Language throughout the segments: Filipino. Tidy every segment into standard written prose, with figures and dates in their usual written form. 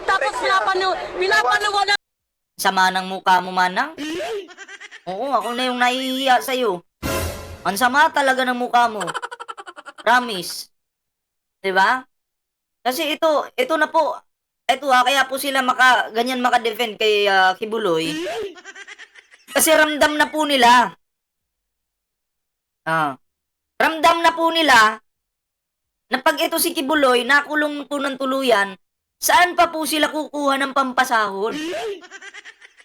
Tapos pinapaniwala. Sama ng mukha mo, Manang. Oo, ako na yung nahihiya sa'yo. Ang sama talaga ng mukha mo. Promise. 'Di ba? Kasi ito na po. Kaya po sila ganyan maka-defend kay Kibuloy. Kasi ramdam na po nila. Ramdam na po nila na pag ito si Kibuloy nakulong po ng tuluyan, saan pa po sila kukuha ng pampasahod?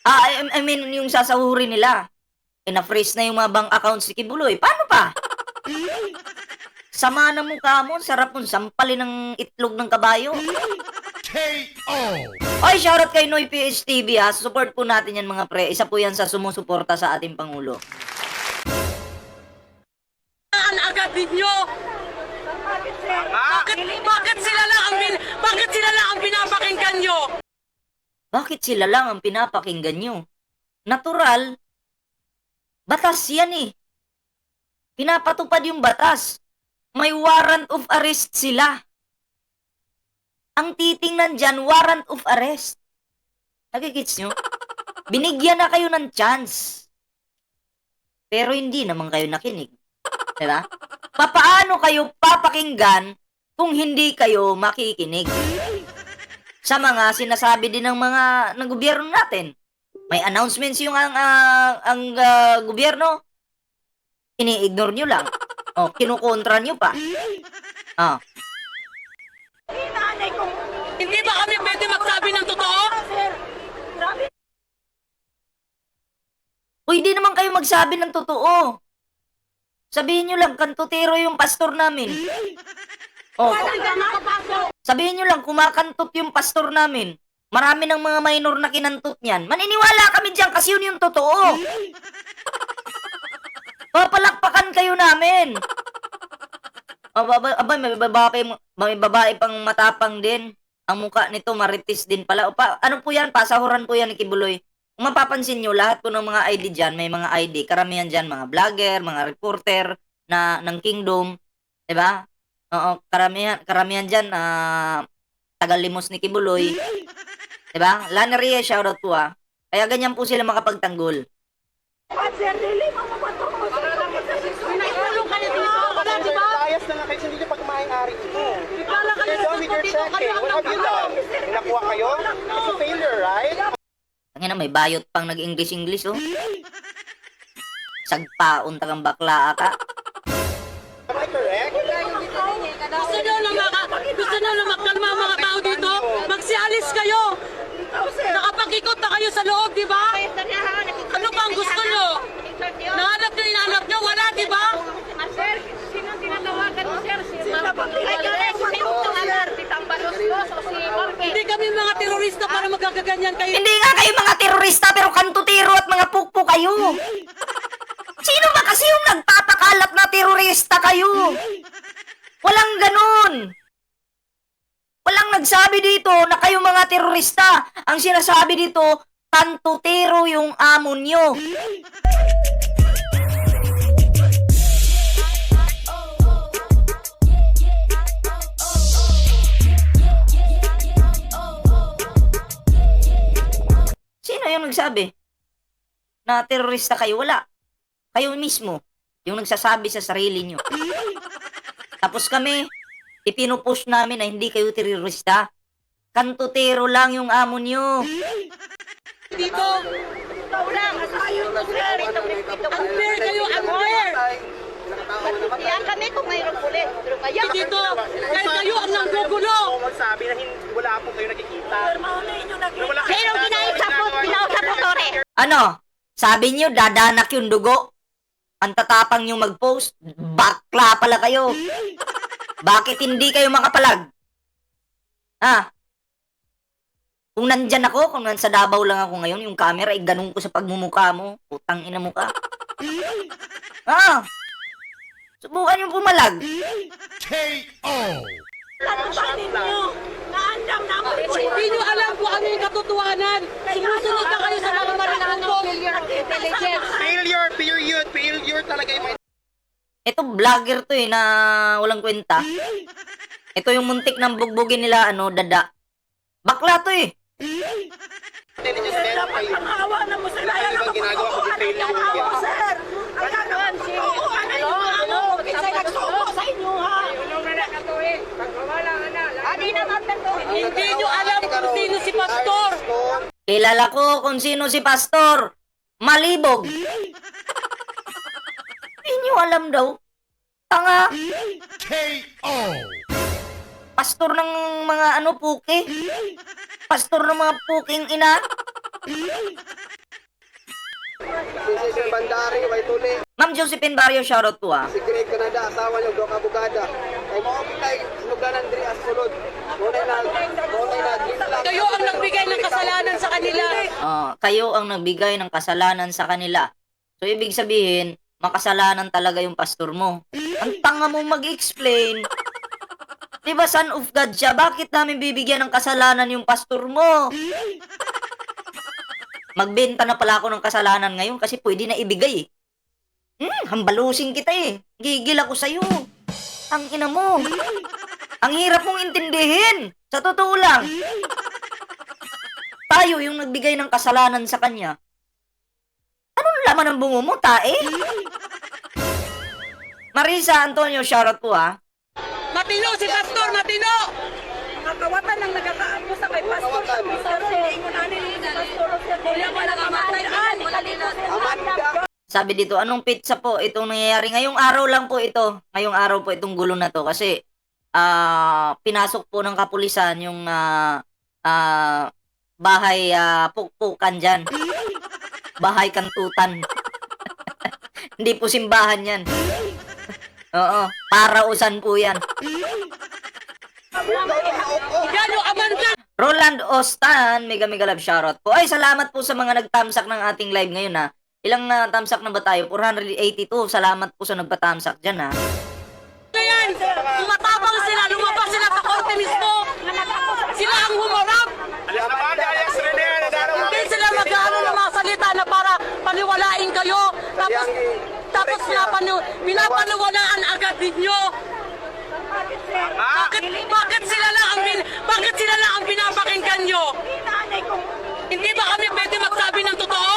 I mean, yung sasahurin nila. Na-freeze na yung mga bank accounts si Kibuloy. Paano pa? Sama ng mukha mo, sarap mong sampalin ng itlog ng kabayo. KO! Oy, shoutout kay Noy PHTV ha. Support po natin yan mga pre. Isa po yan sa sumusuporta sa ating Pangulo. Agad ninyo. Bakit sila lang ang pinapakinggan nyo? Bakit sila lang ang pinapakinggan nyo? Natural. Batas yan eh. Pinapatupad yung batas. May warrant of arrest sila. Ang titingnan dyan, warrant of arrest. Nagigits nyo? Binigyan na kayo ng chance. Pero hindi naman kayo nakinig. Diba? Papaano kayo papakinggan kung hindi kayo makikinig? Sa mga sinasabi din ng gobyerno natin. May announcements yung gobyerno. Ini-ignore nyo lang. O, kinukontra nyo pa. Hindi ba kami pwede magsabi ng totoo? Pwede naman kayo magsabi ng totoo. Sabihin nyo lang, kantutero yung pastor namin. Sabihin nyo lang, kumakantot yung pastor namin. Marami ng mga minor na kinantot niyan. Maniniwala kami dyan kasi yun yung totoo. Papalakpakan kayo namin. May babae pang matapang din. Ang mukha nito maritis din pala. Ano po yan? Pasahuran po yan ni Kibuloy. Kung mapapansin nyo, lahat po ng mga ID dyan, may mga ID. Karamihan dyan, mga vlogger, mga reporter ng Kingdom. Diba? Oo, karamihan dyan, tagalimos ni Kibuloy. Diba? Lana Reyes, shoutout po ha. Kaya ganyan po sila makapagtanggol. Bias na nga kayo, hindi nyo pagmahay-ari ito. You're done with your checking. What have you done? Nakuha kayo? It's a failure, right? Tangina, may bayot pang nag-English-English, oh. Sagpaon tagang bakla ka. Am I correct? Gusto nyo na makalma ang mga tao dito? Magsialis kayo! Nakapag-ikot na kayo sa loob, di ba? Ano ba ang gusto nyo? Nahanap nyo, hinahanap nyo? Wala, di ba? Sir, sino tinatawagan mo, sir? Si Tambalos o si Morgan? Hindi kami mga terorista para magkakaganyan kayo. Hindi nga kayo mga terorista, pero kantutiro at mga pukpo kayo. Sino ba kasi yung nagpapakalat na terorista kayo? Walang ganun. Walang nagsabi dito na kayo mga terorista. Ang sinasabi dito, kantutiro yung amo nyo. Sino yung nagsabi na terorista kayo? Wala. Kayo mismo yung nagsasabi sa sarili nyo. Tapos kami, ipinupush namin na hindi kayo terorista. Kantutero lang yung amo nyo. Dito, Wala, ayun mo, sir. unfair kayo, unfair. Yan kami kung mayroong pulis. Pero kaya, Dito, kahit kayo ang nanggugulo. O magsabi na wala po kayo nakikita. sino kinausap mo, Tore? Ano? Sabi nyo, dadanak yung dugo. Ang tatapang yung mag-post. Bakla pala kayo. Bakit hindi kayo makapalag? Kung nandyan ako, kung nasa Davao lang ako ngayon, yung camera, ganun ko sa pagmumukha mo. Putang ina mo ka. Subukan yung pumalag. KO! Hindi nyo alam kung ano yung katotohanan. Sumusunod na kayo sa mga marinangkong. Failure, period. Failure talaga yung mga... Ito, vlogger to na walang kwenta. Ito yung muntik ng bugbugin nila, dada. Bakla to eh. Intelligence meron kayo. Awa na mo sila. Ano bang ginagawa ko sa failure media? Sir, ayan naman si... Ano, kinsay nagsuko sa inyo, ha? Adi naman to. Hindi nyo alam kung sino si Pastor. Kilala ko kung sino si Pastor. Malibog. Hindi nyo alam daw. Tanga. KO. Pastor ng mga ano puki. Pastor ng mga puking ina. Si Sir Bandari, Waituli, Ma'am Josephine Barrio, shoutout po ah. si Greg Canada, asawa niyo, Doc Abogada. Ay mo kitay sinuganan diri as sulod. Tunay na, Kayo ang nagbigay ng kasalanan sa kanila. Kayo ang nagbigay ng kasalanan sa kanila. So, ibig sabihin, makasalanan talaga yung pastor mo. Ang tanga mo mag-explain. Diba, son of God siya? Bakit namin bibigyan ng kasalanan yung pastor mo? Magbenta na pala ako ng kasalanan ngayon kasi pwede na ibigay eh. Hambalusin kita eh. Gigil ako sa'yo. Ang ina mo. Ang hirap mong intindihin. Sa totoo lang. Tayo yung nagbigay ng kasalanan sa kanya. Anong laman ng bungo mo, tae? Marisa Antonio, shoutout po ha. Matino si Pastor, matino! Nakawatan lang nagkakaano sa kay Pastor. Sabi dito, anong pizza po itong nangyayari? Ngayong araw lang po ito. Ngayong araw po itong gulo na to. Kasi, pinasok po ng kapulisan yung bahay pukpukan dyan. Bahay kantutan. Hindi po simbahan yan. Oo, parausan po yan. Yan yung Amanda! Roland Ostan, mega love shoutout po. Ay, salamat po sa mga nagtamsak ng ating live ngayon ha. Ilang tamsak na ba tayo? 482. Salamat po sa nagpatamsak dyan ha. Yan! Tumatapang sila, lumabas sila sa korte mismo! Sila ang humarap! Hindi sila mag-aaral ng mga salita na para paniwalain kayo. Tapos pinapaniwalaan agad ninyo. Bakit sila lang ang pinapakinggan nyo? Hindi ba kami pwede magsabi ng totoo?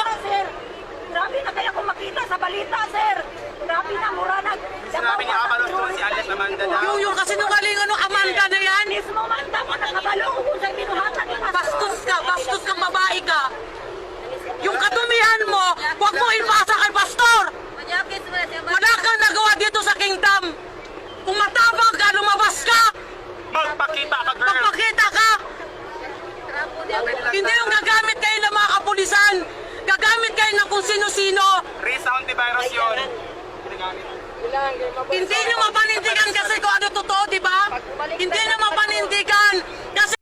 Grabe na kaya kung makita sa balita, sir. Grabe na, mura na. Sabi niya kabalos ko si Alias Amanda daw. Yung kasinungalingan ng Amanda na yan? Mismo manda mo nakabalo kung sa'yo binuhatan ni Pastor. Bastos kang babae ka. Yung katumihan mo, huwag mo ipasa kay Pastor. Wala kang nagawa dito sa kingdom. Kung matapang ka, lumabas ka. Magpakita ka, girl. Magpakita ka. Hindi yung gagamit kayo ng mga kapulisan. Gagamit kayo ng kung sino-sino. Risa antivirus yun. Hindi nyo mapanindigan kasi kung ano totoo, di ba? Hindi nyo mapanindigan. Kasi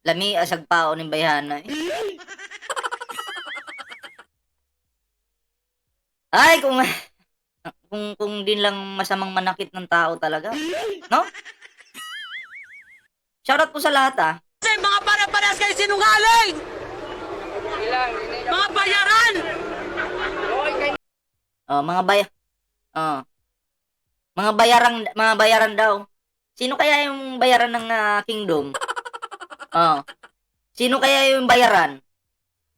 Lami asag pao ng bayhana eh. Ay, kung din lang masamang manakit ng tao talaga. No? Shoutout po sa lahat ah. mga para-paras kayo sinungaling. Mga bayaran. Mga bayaran daw. Sino kaya yung bayaran ng kingdom? Sino kaya yung bayaran?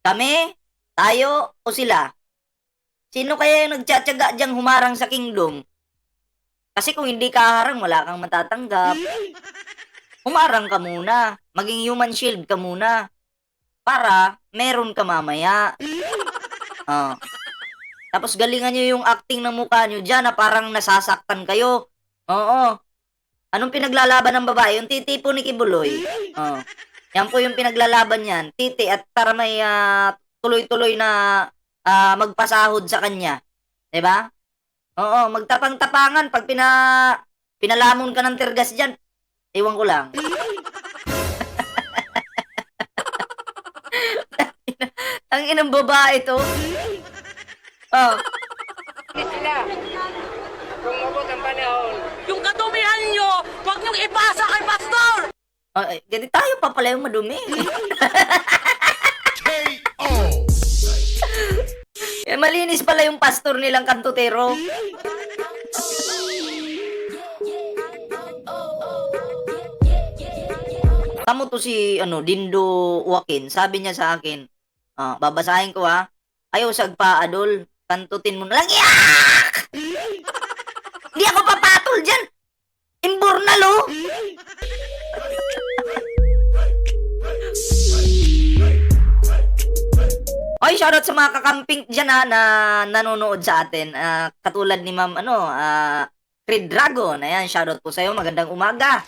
Kami? Tayo? O sila? Sino kaya yung nagtsatsaga diyang humarang sa kingdom? Kasi kung hindi ka harang, wala kang matatanggap. Humarang ka muna. Maging human shield ka muna. Para meron ka mamaya. Tapos galingan nyo yung acting ng mukha nyo dyan na parang nasasaktan kayo. Oo. Anong pinaglalaban ng babae? Yung titi po ni Kibuloy. Yan po yung pinaglalaban yan. Titi at para may tuloy-tuloy na magpasahod sa kanya. Diba? Oo, magtapang-tapangan pag pinalamon ka ng tirgas dyan. Iwan ko lang. Ang inang babae to. Yung katumihan nyo, huwag nyong ipasa kay Pastor. Ganti tayo pa pala yung madumi. KO. Malinis pala yung pastor nilang kantutero. Tamo to si Dindo Joaquin. Sabi niya sa akin, babasahin ko ha. Ayaw sagpa adol, kantutin mo na lang. Yak! Hindi ako papatol dyan. Imburnal oh. Oy, shoutout sa mga kakamping dyan na nanonood sa atin. Katulad ni Ma'am Creed Dragon. Ayan, shoutout po sa'yo. Magandang umaga.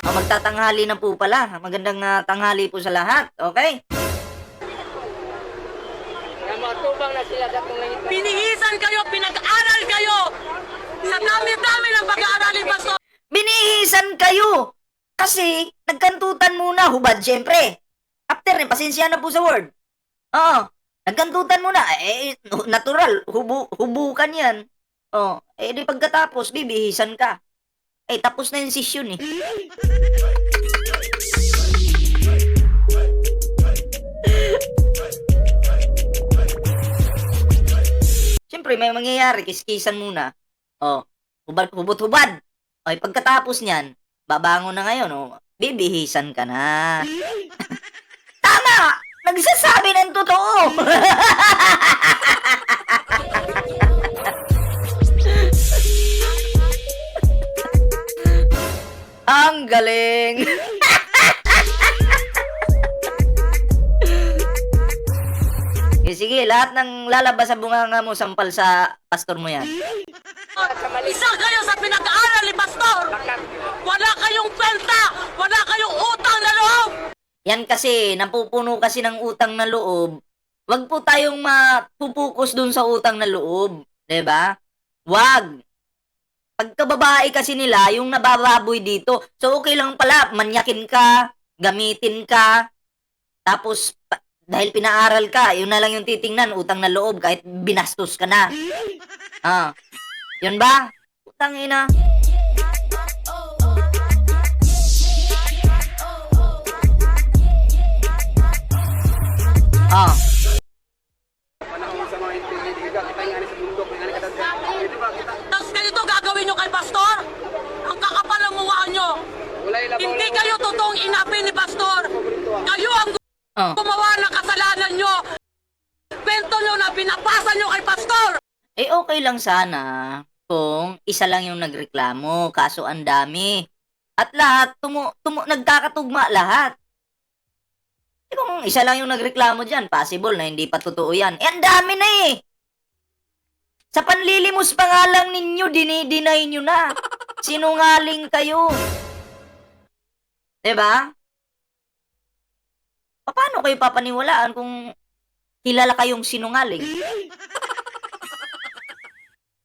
Magtatanghali na po pala. Magandang tanghali po sa lahat. Okay? Binihisan kayo, pinag-aral kayo. Sa dami-dami ng pag-aaralin, Pastor. Binihisan kayo. Kasi, nagkantutan muna. Hubad, syempre. After, pasensya na po sa word. Oo. Nagkantutan muna. Natural. Hubukan yan. Di pagkatapos, bibihisan ka. Tapos na yung session eh. Siyempre, may mangyayari. Kiskisan muna. Hubot-hubad. Pagkatapos niyan, babangon na ngayon. Bibihisan ka na. Tama! Nagsasabi ng totoo! Ang galing! Sige, lahat ng lalabas sa bunganga mo, sampal sa pastor mo yan. Isa kayo sa pinag-aaral ni Pastor. Wala kayong kwenta. Wala kayong utang na loob. Yan kasi, napupuno kasi ng utang na loob. Wag po tayong mapupukus dun sa utang na loob. 'Di ba? Wag. Pagkababae kasi nila, yung nabababoy dito. So, okay lang pala, manyakin ka, gamitin ka, tapos, dahil pinaaral ka, yun na lang yung titingnan, utang na loob, kahit binastos ka na. Yun ba? Utang ina. Tapos ganito gagawin nyo kay Pastor? Ang kakapal ng mukha nyo. Hindi kayo totoong inapi ni Pastor. Kayo ang gumawa ng kasalanan nyo. Kwento nyo na pinapasa nyo kay Pastor. Okay lang sana kung isa lang yung nagreklamo, kaso ang dami. At lahat, nagkakatugma lahat. Kung isa lang yung nagreklamo dyan, possible na hindi pa totoo yan. Ang dami na eh! Sa panlilimos pa nga lang ninyo, dinideny nyo na. Sinungaling kayo. Diba? Paano kayo papaniwalaan kung kilala kayong sinungaling?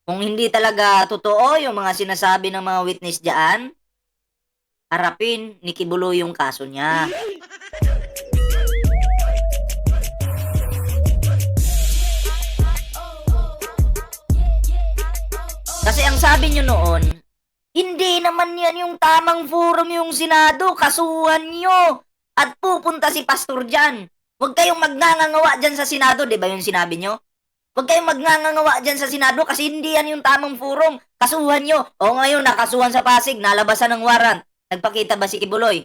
Kung hindi talaga totoo yung mga sinasabi ng mga witness dyan, harapin ni Kibulo yung kaso niya. Kasi ang sabi nyo noon, hindi naman yan yung tamang forum yung Senado, kasuhan nyo. At pupunta si Pastor dyan. Huwag kayong magngangawa dyan sa Senado, di ba yung sinabi nyo? Huwag kayong magngangawa dyan sa Senado kasi hindi yan yung tamang forum. Kasuhan nyo. Ngayon, nakasuhan sa Pasig, nalabasan ng warrant. Nagpakita ba si Kibuloy?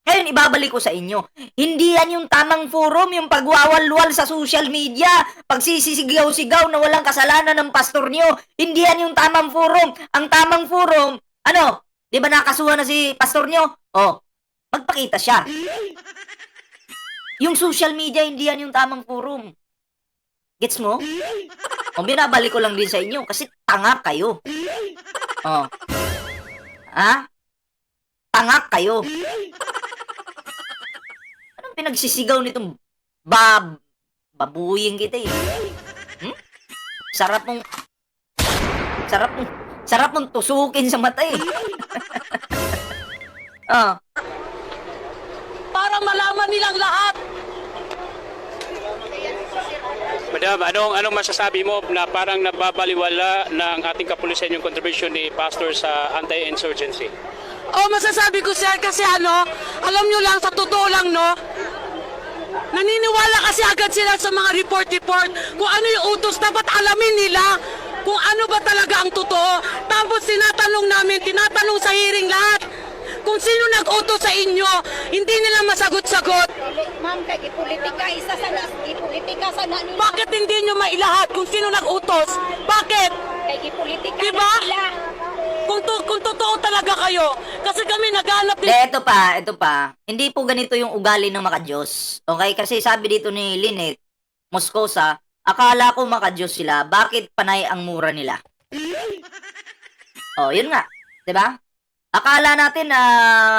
Ngayon, ibabalik ko sa inyo. Hindi yan yung tamang forum, yung pagwawalwal sa social media, pagsisisigaw-sigaw na walang kasalanan ng pastor nyo. Hindi yan yung tamang forum. Ang tamang forum, di ba nakasuhan na si pastor nyo? Magpakita siya. Yung social media, hindi yan yung tamang forum. Gets mo? Binabalik ko lang din sa inyo kasi tanga kayo. Tanga kayo. Anong pinagsisigaw nitong babuyin kita eh? Sarap mong tusukin sa mata eh. Para malaman nilang lahat. Madam, anong masasabi mo na parang nababaliwala ng ating kapulisan yung contribution ni Pastor sa anti-insurgency? Masasabi ko sir kasi alam nyo lang, sa totoo lang naniniwala kasi agad sila sa mga report kung ano yung utos, dapat alamin nila kung ano ba talaga ang totoo. Tapos tinatanong sa hearing lahat Kung sino nag-utos sa inyo, hindi nila masagot-sagot. Ma'am, kay ipolitika, isa sa nas, ipolitika sa na nila. Bakit hindi nyo mailahat kung sino nag-utos? Bakit? Kay ipolitika Diba? na sila. Kung totoo talaga kayo, kasi kami naghanap din. Ito pa. Hindi po ganito yung ugali ng makadiyos. Okay? Kasi sabi dito ni Lynette Moscosa, akala ko makadiyos sila. Bakit panay ang mura nila? Oh, yun nga. 'Di ba? Akala natin na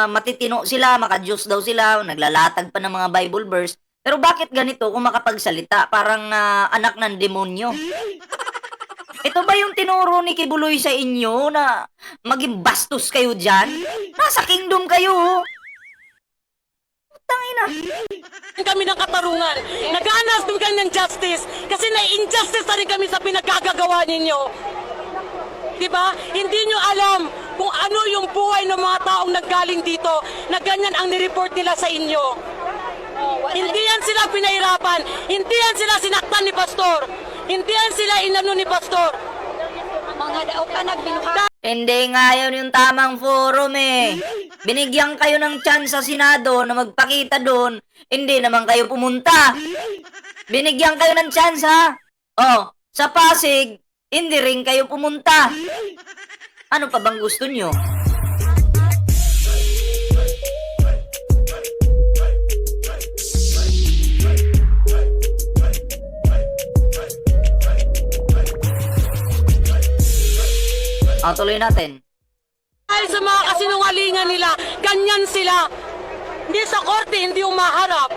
matitino sila, makadiyos daw sila, naglalatag pa ng mga Bible verse. Pero bakit ganito kung makapagsalita? Parang anak ng demonyo. Ito ba yung tinuro ni Kibuloy sa inyo na maging bastos kayo dyan? Nasa kingdom kayo. Tangina. Kami ng katarungan. Naghahanap din kami ng justice kasi na-injustice na rin kami sa pinagkagagawa ninyo. Diba? Hindi nyo alam kung ano yung buhay ng mga taong naggaling dito na ganyan ang nireport nila sa inyo. Hindi yan sila pinahirapan. Hindi yan sila sinaktan ni Pastor. Hindi yan sila inano ni Pastor. Mga daw ka nagbinuha. Hindi nga yun yung tamang forum eh. Binigyan kayo ng chance sa Senado na magpakita doon. Hindi naman kayo pumunta. Binigyan kayo ng chance ha. Oh, sa Pasig, hindi rin kayo pumunta. Ano pa bang gusto nyo? Tuloy natin. Dahil sa mga kasinungalingan nila, ganyan sila. Hindi sa korte, hindi umaharap.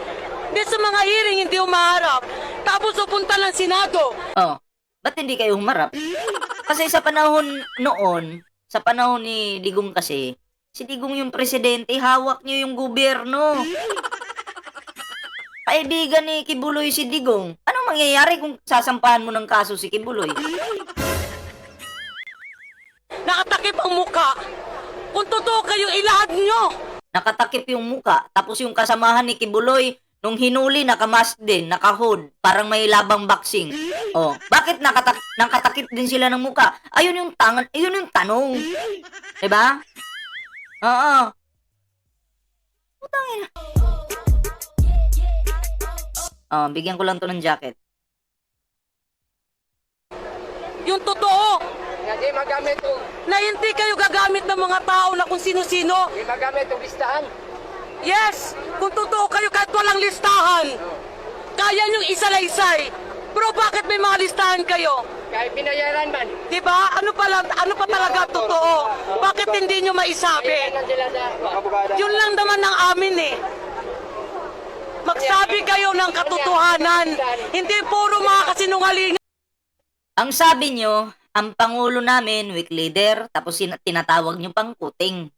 Hindi sa mga hearing, hindi umaharap. Tapos pupunta ng Senado. Oh, ba't hindi kayo humarap? Kasi sa panahon noon, sa panahon ni Digong kasi, si Digong yung presidente, hawak niyo yung gobyerno. Kaibigan ni Kibuloy si Digong. Anong mangyayari kung sasampahan mo ng kaso si Kibuloy? Nakatakip ang muka. Kung totoo kayo, ilahad nyo. Nakatakip yung muka, tapos yung kasamahan ni Kibuloy, nung hinuli, nakamas din, nakahood, parang may labang boxing. Oh, bakit nakatakip din sila ng muka? Ayun yung tanong. Diba? Oo. Putangin. Oh, bigyan ko lang to ng jacket. Yung totoo. Hindi magamit o. Na hindi kayo gagamit ng mga tao na kung sino-sino. Hindi magamit o listahan. Yes, kung totoo kayo kahit walang listahan. Kaya niyong isalaysay. Pero bakit may mga listahan kayo? Kahit binayaran man. Diba? Ano pa talaga totoo? Bakit hindi nyo maisabi? Yun lang naman ng amin eh. Magsabi kayo ng katotohanan. Hindi puro mga kasinungalingan. Ang sabi nyo, ang pangulo namin, weak leader, tapos tinatawag nyo pang kuting.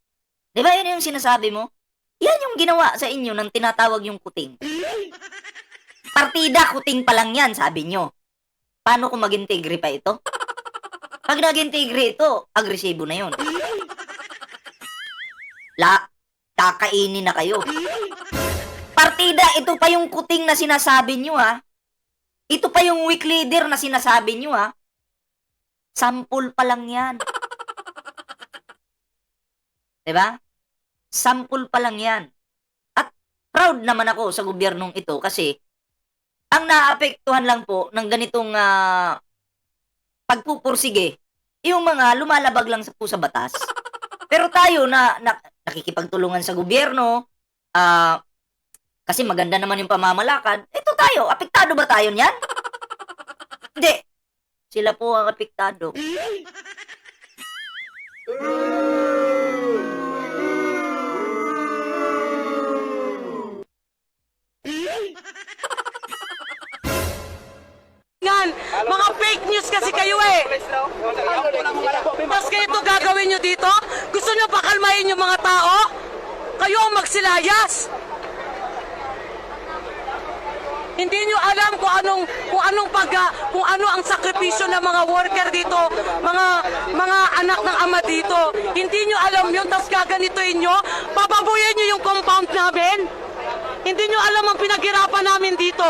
Di ba yun yung sinasabi mo? Yan yung ginawa sa inyo ng tinatawag yung kuting. Partida, kuting pa lang yan, sabi nyo. Paano kung mag-integre pa ito? Pag nag-integre ito, agresibo na yun. Kakainin na kayo. Partida, ito pa yung kuting na sinasabi nyo ha. Ito pa yung weak leader na sinasabi nyo ha. Sample pa lang yan. Diba? Sample pa lang yan. At proud naman ako sa gobyernong ito kasi ang naapektuhan lang po ng ganitong pagpupursige, yung mga lumalabag lang sa batas. Pero tayo na nakikipagtulungan sa gobyerno, kasi maganda naman yung pamamalakad, ito tayo, apektado ba tayo niyan? Hindi. Sila po ang apektado. Mga fake news kasi kayo eh. Mas kayo ito gagawin nyo dito? Gusto nyo pakalmahin yung mga tao? Kayo ang magsilayas. Hindi nyo alam kung ano ang sakripisyo ng mga worker dito, mga anak ng ama dito. Hindi nyo alam yun, tapos gaganituin nyo, papabuyan nyo yung compound namin. Hindi nyo alam ang pinaghirapan namin dito.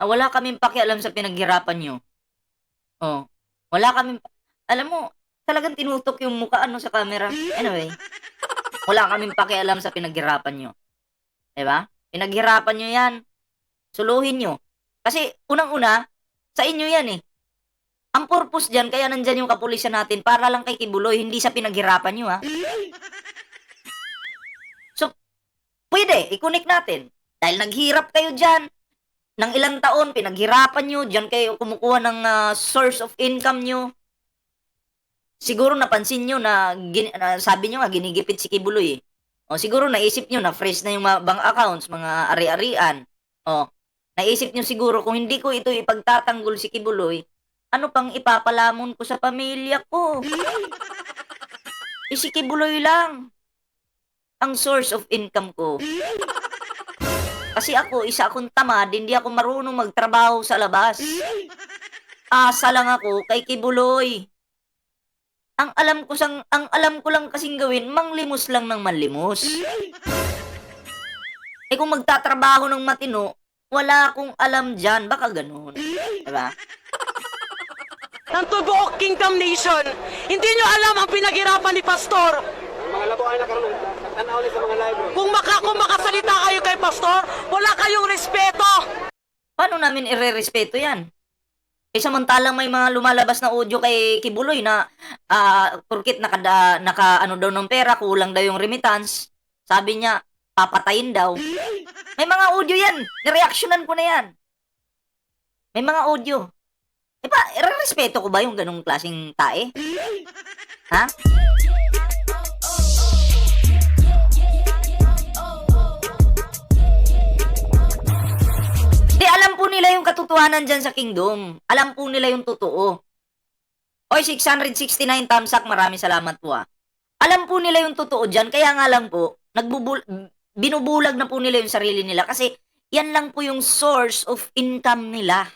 Wala kaming pakialam sa pinaghirapan nyo. Oh, wala kaming, alam mo, talagang tinutok yung mukha sa camera. Anyway, Wala kaming pakialam sa pinaghirapan nyo. Diba? Pinaghirapan nyo yan. Suluhin nyo. Kasi, unang-una, sa inyo yan eh. Ang purpose dyan, kaya nandyan yung kapulisan natin, para lang kay Kibuloy, hindi sa pinaghirapan nyo, ha? So, pwede, i-connect natin. Dahil naghirap kayo dyan, ng ilang taon, pinaghirapan nyo, dyan kayo kumukuha ng source of income nyo. Siguro napansin nyo na, sabi nyo nga, ginigipit si Kibuloy, eh. O, siguro naisip nyo na freeze na yung mga bank accounts, mga ari-arian. O, naisip nyo siguro, kung hindi ko ito ipagtatanggol si Kibuloy, ano pang ipapalamon ko sa pamilya ko? Si Kibuloy lang ang source of income ko. Kasi ako, isa akong tamad, hindi ako marunong magtrabaho sa labas. Asa lang ako kay Kibuloy. Ang alam ko lang kasing gawin, manglimos lang ng manlimos. Eh kung magtatrabaho ng matino, wala akong alam dyan, baka ganun. Diba? Ng tubuok Kingdom Nation. Hindi nyo alam ang pinaghirapan ni Pastor. Mga labo kayo nagtanaw sa mga live. Kung makasalita kayo kay Pastor, wala kayong respeto. Paano namin ire-respeto yan? Eh samantalang may mga lumalabas na audio kay Kibuloy na porkit naka ano daw ng pera, kulang daw yung remittance. Sabi niya, papatayin daw. May mga audio yan. Nireactionan ko na yan. May mga audio. Eh pa, ire-respeto ko ba yung ganong klaseng tae? Ha? Di, alam po nila yung katotohanan dyan sa Kingdom. Alam po nila yung totoo. Oy, 669 tamsak, maraming salamat po ah. Alam po nila yung totoo dyan, kaya nga lang po, binubulag na po nila yung sarili nila kasi yan lang po yung source of income nila.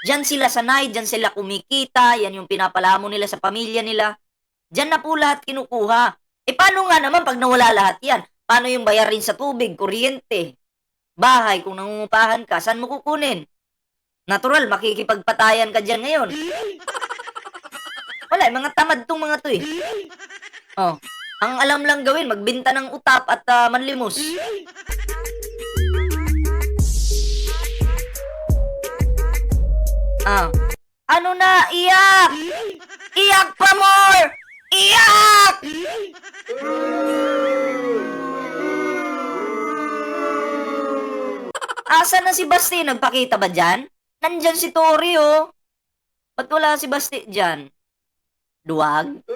Diyan sila sanay, diyan sila kumikita, yan yung pinapalamo nila sa pamilya nila. Diyan na po lahat kinukuha. Eh paano nga naman pag nawala lahat yan? Paano yung bayarin sa tubig, kuryente, bahay, kung nangungupahan ka, saan mo kukunin? Natural, makikipagpatayan ka dyan ngayon. Wala, mga tamad tong mga to eh. Oh, ang alam lang gawin, magbenta ng utap at manlimos. Ano na? Iyak! Iyak pa more! Iyak! Asa na si Basti? Nagpakita ba dyan? Nandyan si Tori, oh. Ba't wala si Basti dyan? Duwag?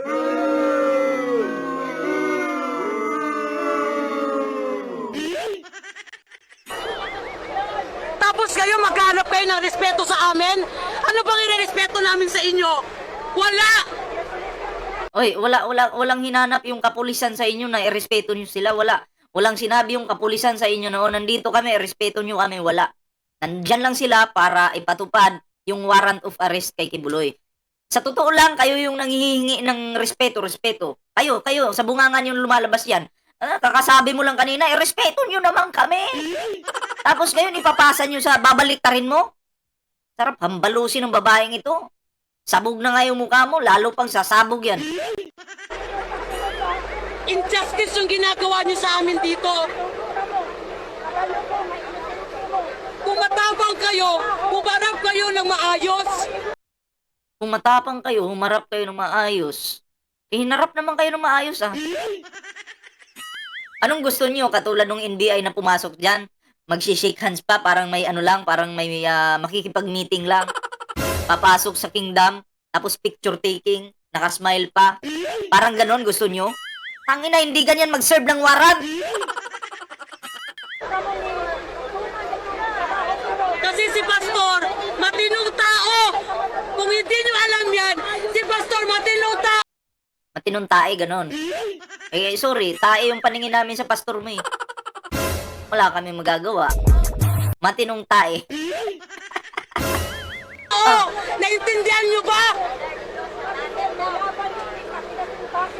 Tapos kayo maghanap kayo ng respeto sa amin? Ano bang irerespeto namin sa inyo? Wala! Oy, walang hinanap yung kapulisan sa inyo na irespeto nyo sila. Walang sinabi yung kapulisan sa inyo na, oh, nandito kami, irespeto nyo kami. Wala. Nandyan lang sila para ipatupad yung warrant of arrest kay Kibuloy. Sa totoo lang, kayo yung nanghihingi ng respeto. Kayo, sa bungangan yung lumalabas yan. Kakasabi mo lang kanina, irespeto nyo naman kami. Tapos ngayon, ipapasa nyo sa babaliktarin mo. Sarap hambalusin ng babaeng ito. Sabog na nga yung mukha mo, lalo pang sasabog yan. Injustice yung ginagawa niyo sa amin dito. Kung matapang kayo, humarap kayo ng maayos. Kung matapang kayo, humarap kayo ng maayos. Eh, hinarap naman kayo ng maayos, ah. Anong gusto niyo? Katulad ng NBI na pumasok dyan, magsishake hands pa, parang may ano lang, parang may makikipag-meeting lang. Papasok sa Kingdom, tapos picture taking, nakasmile pa. Parang ganon gusto nyo? Tangina, hindi ganyan mag-serve ng warrant. Kasi si Pastor, matinong tao. Kung hindi nyo alam yan, si Pastor matinong tao. Matinong tae, ganon. Eh, sorry, tae yung paningin namin sa pastor mo eh. Wala kami magagawa. Matinong tae. Oo, naintindihan nyo ba?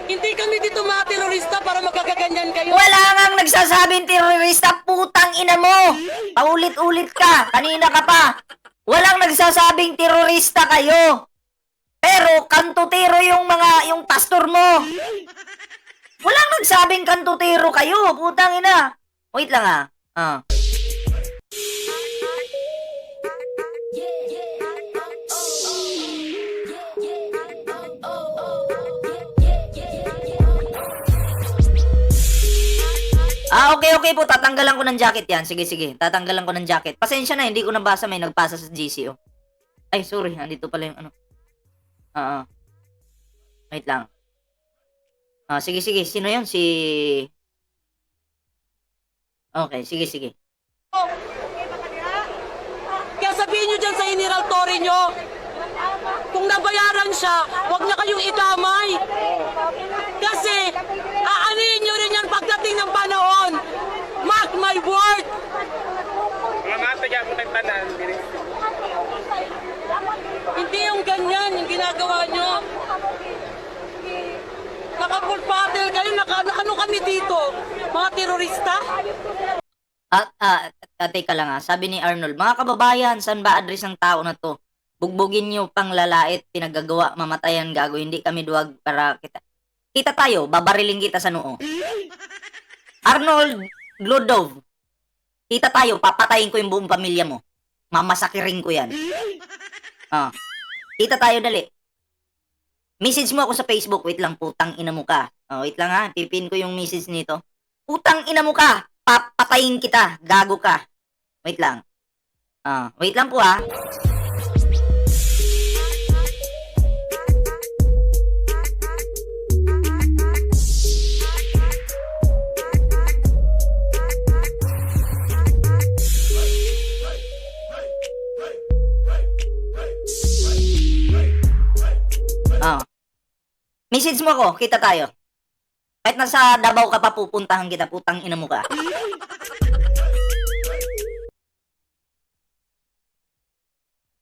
Hindi kami dito mga terorista para magkakaganyan kayo. Wala ngang nagsasabing terorista, putang ina mo. Paulit-ulit ka, kanina ka pa. Walang nagsasabing terorista kayo. Pero kantutero yung pastor mo. Walang nagsabing kantutero kayo, putang ina. Wait lang ah. Okay po. Tatanggalan ko ng jacket yan. Sige. Tatanggalan ko ng jacket. Pasensya na, hindi ko nabasa. May nagpasa sa GC, oh. Ay, sorry. Andito pala yung ano. Wait lang. Sige. Sino yun? Okay, sige. Kaya sabihin nyo dyan sa General Torre nyo, kung nabayaran siya, huwag niya kayong idamay. Kasi, aanihin nyo rin yan pagdating ng panahon. Mark my word! Hindi yung ganyan, yung ginagawa nyo. Naka-full battle kayo, ano kami dito? Mga terorista? Teka lang ah. Sabi ni Arnold, mga kababayan, saan ba address ng tao na to? Bugbugin nyo pang lalait, pinagagawa, mamatayan gago, hindi kami duwag para kita tayo, babariling kita sa noo. Arnold Glodov, kita tayo, papatayin ko yung buong pamilya mo. Mamasakirin ko yan. Kita tayo, dali. Message mo ako sa Facebook, wait lang, putang ina mo ka. Wait lang ha, pipin ko yung message nito. Putang ina mo ka, papatayin kita, gago ka. Wait lang. Wait lang po ha. Message mo ako, kita tayo. Kahit nasa Davao ka pa, pupuntahan kita, putang ina mo ka.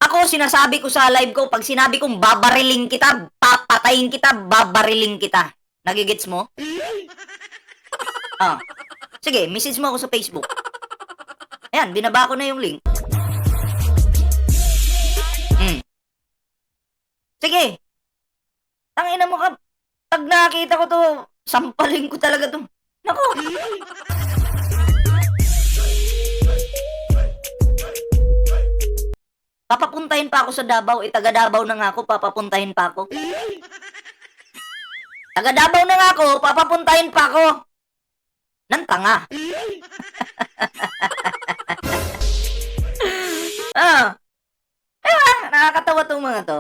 Ako, sinasabi ko sa live ko, pag sinabi kong babariling kita, papatayin kita, babariling kita. Nagigets mo? Sige, message mo ako sa Facebook. Ayan, binaba ko na yung link. Sige. Tangina mo ka. Pag nakita ko to, sampalin ko talaga to. Nako. Papapuntahin pa ako sa Davao. Taga Davao na nga ako, papapuntahin pa ako. Taga Davao na nga ako, papapuntahin pa ako. Nang tanga. Nakakatawa tong mga to.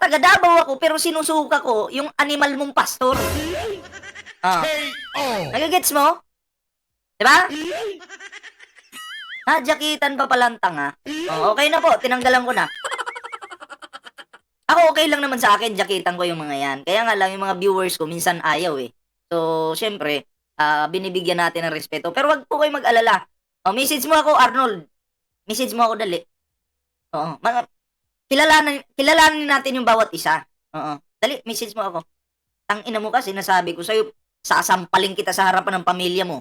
Taga Davao ako, pero sinusuka ko yung animal mong pastor. Nagigets mo? Diba? Jakitan pa palang tanga. Okay na po, tinanggalan ko na. Ako okay lang naman sa akin, jakitan ko yung mga yan. Kaya nga lang yung mga viewers ko, minsan ayaw eh. So, syempre, binibigyan natin ng respeto. Pero wag po kayo mag-alala. Message mo ako, Arnold. Message mo ako, dali. Kilalanin natin yung bawat isa. Dali, message mo ako. Tangina mo ka, sinasabi ko sa'yo, sasampaling kita sa harapan ng pamilya mo.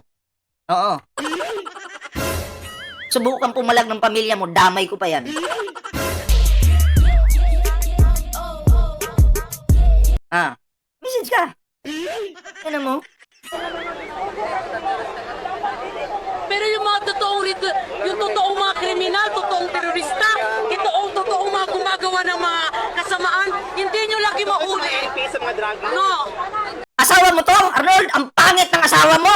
Subukan pumalag ng pamilya mo, damay ko pa yan. Message ka. Ano mo? Pero yung mga yung totoong mga kriminal, totoong terorista, totoong mga gumagawa ng mga kasamaan, hindi nyo lagi mahuli. No. Asawa mo to, Arnold? Ang pangit ng asawa mo!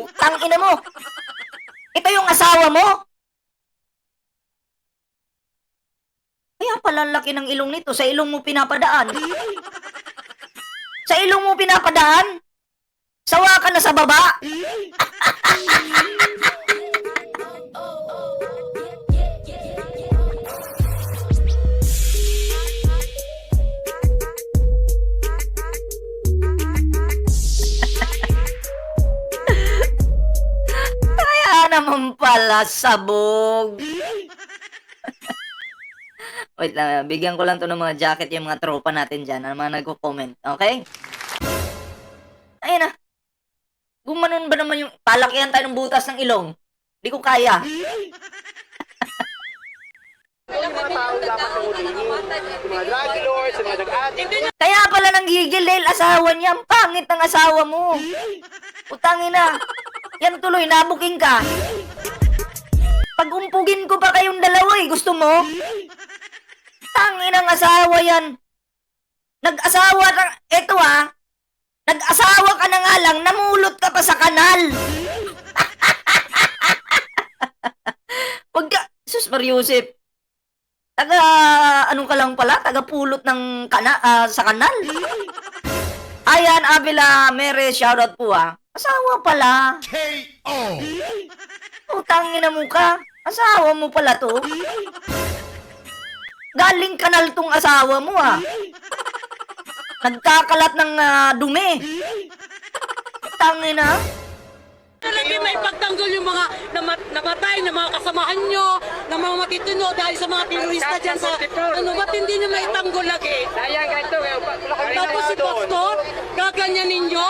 Utang ina mo! Ito yung asawa mo? Kaya pala laki ng ilong nito, sa ilong mo pinapadaan. Sa ilong mo pinapadaan? Sawa ka na sa baba? Kaya naman pala sabog. Wait lang, bigyan ko lang to ng mga jacket yung mga tropa natin dyan, ang mga nagko-comment, okay? Ayun na. Gumanon ba naman yung palakihan tayo ng butas ng ilong? Hindi ko kaya. Yung mga tao dapat tumulong. Yung mga drug lords, yung mga drug addicts. Kaya pala ng gigil dahil asawa niya. Ang pangit ng asawa mo. Utangin na. Yan tuloy, nabuking ka. Pag-umpugin ko pa kayong dalawa eh. Gusto mo? Tangin ng asawa yan. Nag-asawa ka. Eto nag-asawa ka na nga lang. Namulot ka pa sa kanal. Wag ka. Sus Mariusip. Ano ka lang pala? Taga-pulot ng sa kanal. Ayan, Avila Mere, shoutout po Asawa pala. KO. Utangin na mo ka. Asawa mo pala to. Galing kanal tong asawa mo Nagkakalat ng dumi. Utangin na. Talaga may pagtanggol yung mga namatay na mga kasamahan nyo, na mga matitino dahil sa mga terorista dyan sa ba't hindi nyo maitanggol lagi? Tapos si Pastor, gaganyan ninyo?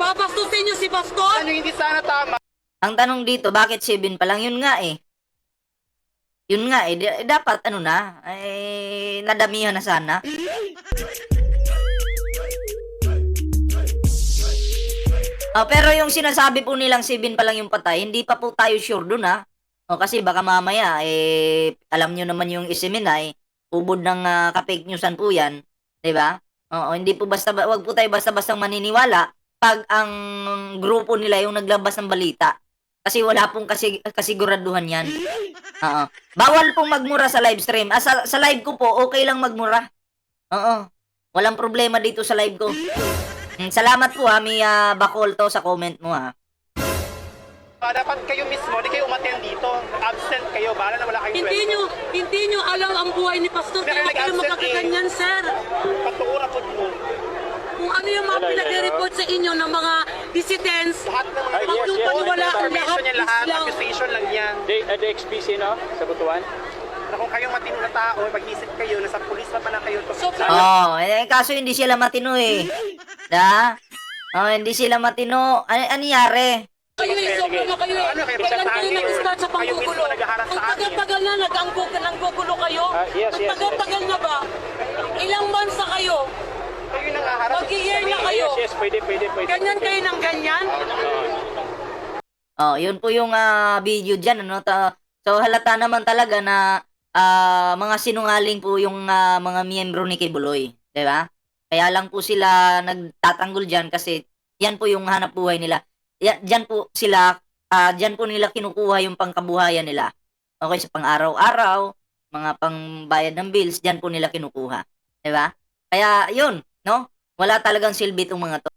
Babastusin nyo si Pastor? Ano hindi sana tama? Ang tanong dito, bakit 7 pa lang? Yun nga Yun nga dapat nadamihan na sana. Pero yung sinasabi po nilang 7 pa lang yung patay, hindi pa po tayo sure dun kasi baka mamaya, alam nyo naman yung isimin ubod ng ka-fake newsan po yan. Diba? Oo, hindi po wag po tayo basta-bastang maniniwala pag ang grupo nila yung naglabas ng balita. Kasi wala pong kasiguraduhan yan. Oo. Bawal pong magmura sa live stream. Sa live ko po, okay lang magmura. Oo. Walang problema dito sa live ko. Salamat po may bakol to sa comment mo Dapat kayo mismo, di kayo umattend dito. Absent kayo, bala na wala kayong Hindi nyo alam ang buhay ni Pastor, kaya kayo magkakaganyan, sir. Pagtuura po mo. Kung ano yung mga pinag-report sa inyo ng mga dissidents, Lahat ng mga pag yung paniwala ang information yan, lahat, lang. accusation lang yan. The XPC, no? Sa Butuan? Na kung kayong matino na tao, pag-isip kayo, nasa pulis pa na kayo. So, kaso hindi sila matino hindi sila matino. Ano nangyari? kayo sobra na kayo Ano kayo, Kailan kayo pagkatani, nag-start sa kayo mismo panggugulo? naghaharap sa Ang amin. tagal-tagal na, nag-anggulo kayo? Yes. Tagal-tagal na ba? Ilang months na kayo? Kayo nang haharap. Mag-i-year na kayo? Yes, pwede. Ganyan kayo ng ganyan? Yun po yung video dyan. So halata naman talaga na mga sinungaling po yung mga miyembro ni Kibuloy. Diba? Kaya lang po sila nagtatanggol dyan kasi yan po yung hanap buhay nila. Dyan po nila kinukuha yung pangkabuhayan nila. Okay, sa pang-araw-araw, mga pangbayad ng bills, dyan po nila kinukuha. Diba? Kaya yun, no? Wala talagang silbi itong mga to.